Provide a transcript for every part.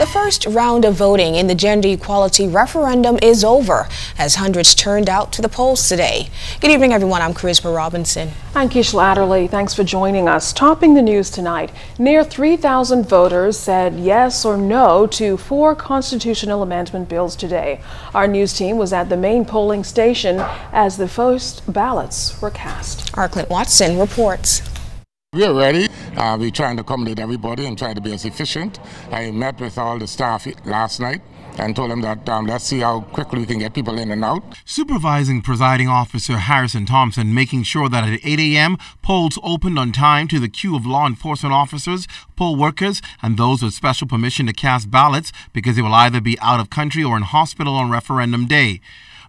The first round of voting in the gender equality referendum is over as hundreds turned out to the polls today. Good evening, everyone. I'm Charisma Robinson. I'm Keisha Latterly. Thanks for joining us. Topping the news tonight, near 3,000 voters said yes or no to 4 constitutional amendment bills today. Our news team was at the main polling station as the first ballots were cast. Our Clint Watson reports. We're ready. We're trying to accommodate everybody and try to be as efficient. I met with all the staff last night and told them that let's see how quickly we can get people in and out. Supervising Presiding Officer Harrison Thompson making sure that at 8 a.m. polls opened on time to the queue of law enforcement officers, poll workers, and those with special permission to cast ballots because they will either be out of country or in hospital on referendum day.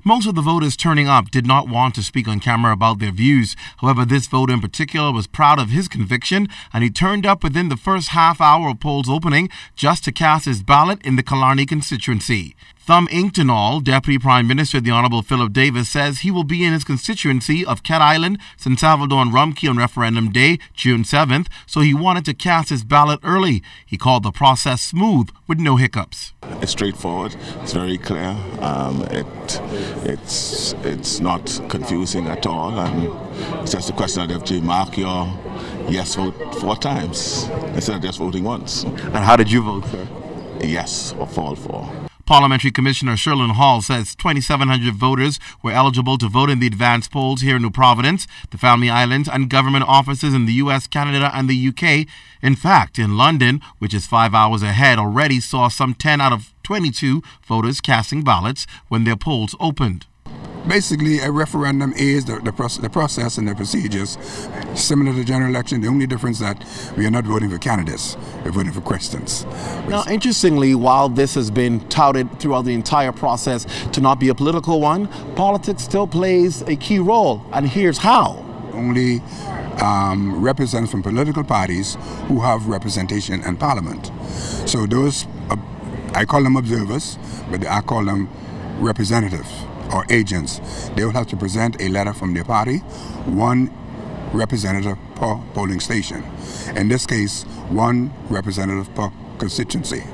Most of the voters turning up did not want to speak on camera about their views. However, this voter in particular was proud of his conviction, and he turned up within the first half hour of polls opening just to cast his ballot in the Killarney constituency. Thumb inked and all, Deputy Prime Minister the Honourable Philip Davis says he will be in his constituency of Cat Island, St. Salvador and Rumkey on referendum day, June 7th, so he wanted to cast his ballot early. He called the process smooth with no hiccups. It's straightforward. It's very clear. It's not confusing at all, and it's just a question of you mark your yes vote 4 times instead of just voting once. And how did you vote, sir? Yes, or fall for. Parliamentary Commissioner Sherlyn Hall says 2,700 voters were eligible to vote in the advanced polls here in New Providence, the Family Islands, and government offices in the U.S., Canada, and the UK. In fact, in London, which is 5 hours ahead, already saw some 10 out of 22 voters casting ballots when their polls opened. Basically, a referendum is the process and the procedures similar to the general election. The only difference that we are not voting for candidates, we're voting for questions. Now, interestingly, while this has been touted throughout the entire process to not be a political one, politics still plays a key role, and here's how. Only representatives from political parties who have representation in Parliament. So those, I call them observers, but I call them representatives or agents. They will have to present a letter from their party, 1 representative per polling station. In this case, 1 representative per constituency.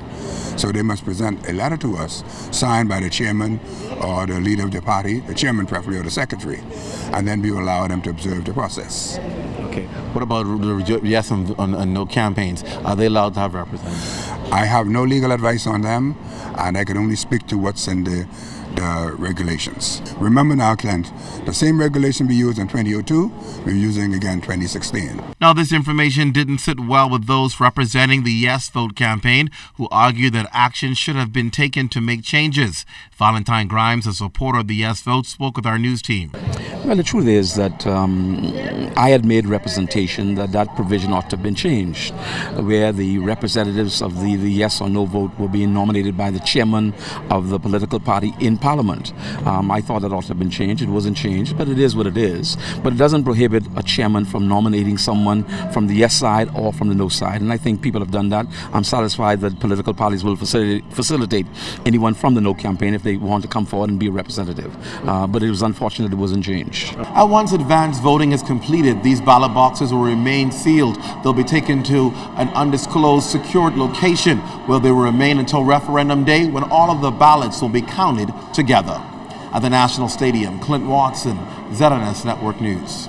So they must present a letter to us signed by the chairman or the leader of the party, the chairman preferably or the secretary, and then we will allow them to observe the process. Okay. What about the yes and no campaigns? Are they allowed to have representatives? I have no legal advice on them, and I can only speak to what's in the regulations. Remember now, Clint, the same regulation we used in 2002, we're using again 2016. Now, this information didn't sit well with those representing the Yes Vote campaign, who argued that action should have been taken to make changes. Valentine Grimes, a supporter of the Yes Vote, spoke with our news team. Well, the truth is that I had made representation that provision ought to have been changed, where the representatives of the yes or no vote were being nominated by the chairman of the political party in Parliament. I thought that ought to have been changed. It wasn't changed, but it is what it is. But it doesn't prohibit a chairman from nominating someone from the yes side or from the no side, and I think people have done that. I'm satisfied that political parties will facilitate anyone from the no campaign if they want to come forward and be a representative. But it was unfortunate it wasn't changed. And once advanced voting is completed, these ballot boxes will remain sealed. They'll be taken to an undisclosed secured location where they will remain until referendum day, when all of the ballots will be counted together. At the National Stadium, Clint Watson, ZNS Network News.